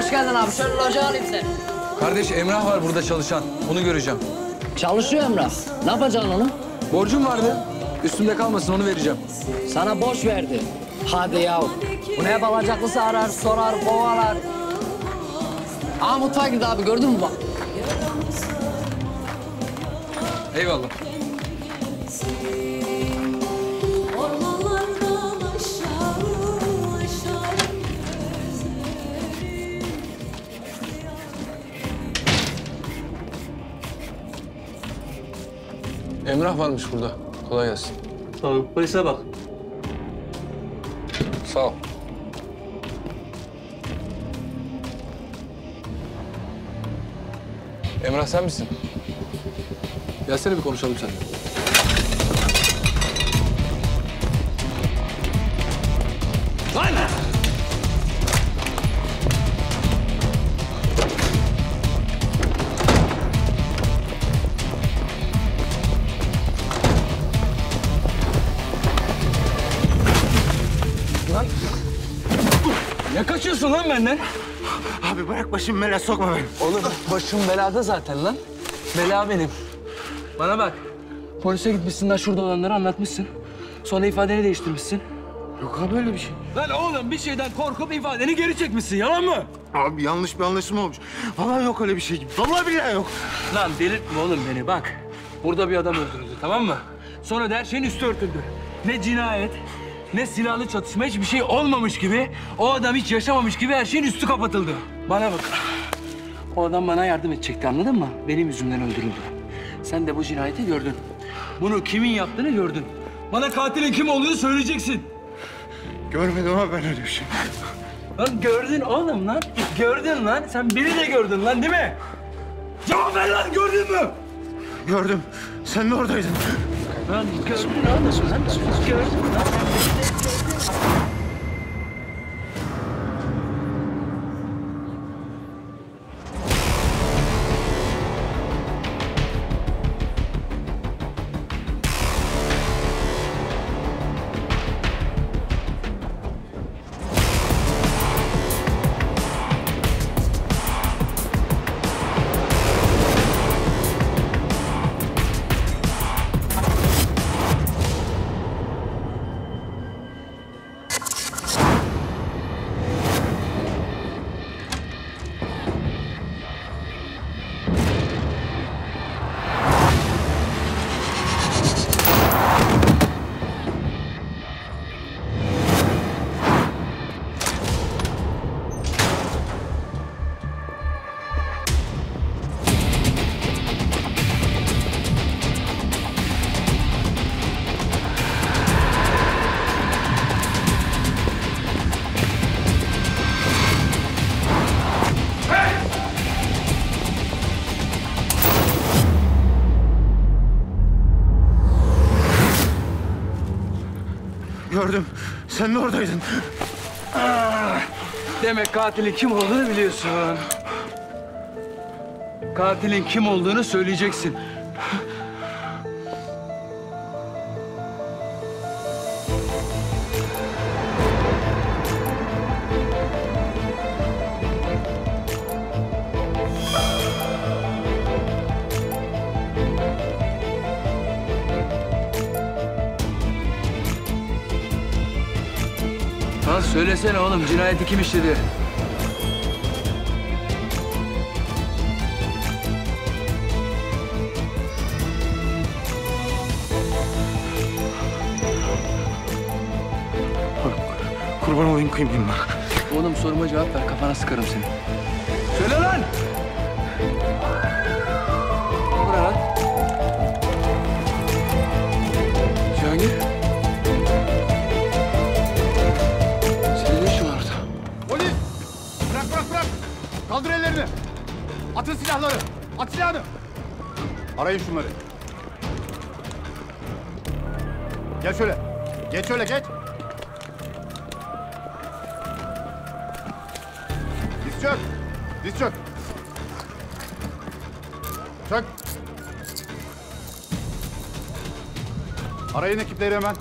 Hoş geldin abi. Şöyle loca alayım seni. Kardeş Emrah var burada çalışan. Onu göreceğim. Çalışıyor Emrah. Ne yapacaksın onu? Borcum vardı. Üstümde kalmasın onu vereceğim. Sana borç verdi. Hadi yav. Bu ne balacaklısı arar, sorar, kovalar. Aa mutfağa girdi abi. Gördün mü bak? Eyvallah. Emrah varmış burada. Kolay gelsin. Tamam, polise bak. Sağ ol. Emrah sen misin? Gelsene bir konuşalım seninle. Lan! Lan! Ne kaçıyorsun lan benden? Abi bırak başımı belaya sokma beni. Oğlum başım belada zaten lan. Bela benim. Bana bak. Polise gitmişsin lan şurada olanları anlatmışsın. Sonra ifadeni değiştirmişsin. Yok abi öyle bir şey. Lan oğlum bir şeyden korkup ifadeni geri çekmişsin. Yalan mı? Abi yanlış bir anlaşılma olmuş. Vallahi yok öyle bir şey. Vallahi billahi yok. Lan delirtme oğlum beni bak. Burada bir adam öldürüldü tamam mı? Sonra da her şeyin üstü örtüldü. Ne cinayet, ne silahlı çatışma hiçbir şey olmamış gibi... ...o adam hiç yaşamamış gibi her şeyin üstü kapatıldı. Bana bak. O adam bana yardım edecekti anladın mı? Benim yüzümden öldürüldü. Sen de bu cinayeti gördün. Bunu kimin yaptığını gördün. Bana katilin kim olduğunu söyleyeceksin. Görmedim abi ben öyle bir şey. Lan gördün oğlum lan. Gördün lan. Sen beni de gördün lan değil mi? Cevap ver lan gördün mü? Gördüm. Sen de oradaydın. Lan gördün oğlum lan. Gördün lan. Gördüm. Sen de oradaydın. Demek katilin kim olduğunu biliyorsun. Katilin kim olduğunu söyleyeceksin. Lan söylesene oğlum cinayeti kim işledi? Kurban olayım kıymayayım ben. Oğlum soruma cevap ver kafana sıkarım seni. Söyle lan! Bu ne lan? Cihangir? Senin ne işin var orada? Polis! Bırak! Kaldır ellerini! Atın silahları! At silahını! Arayın şunları. Gel şöyle. Geç şöyle, geç. Diz çök. Diz çök. Çök. Arayın ekipleri hemen.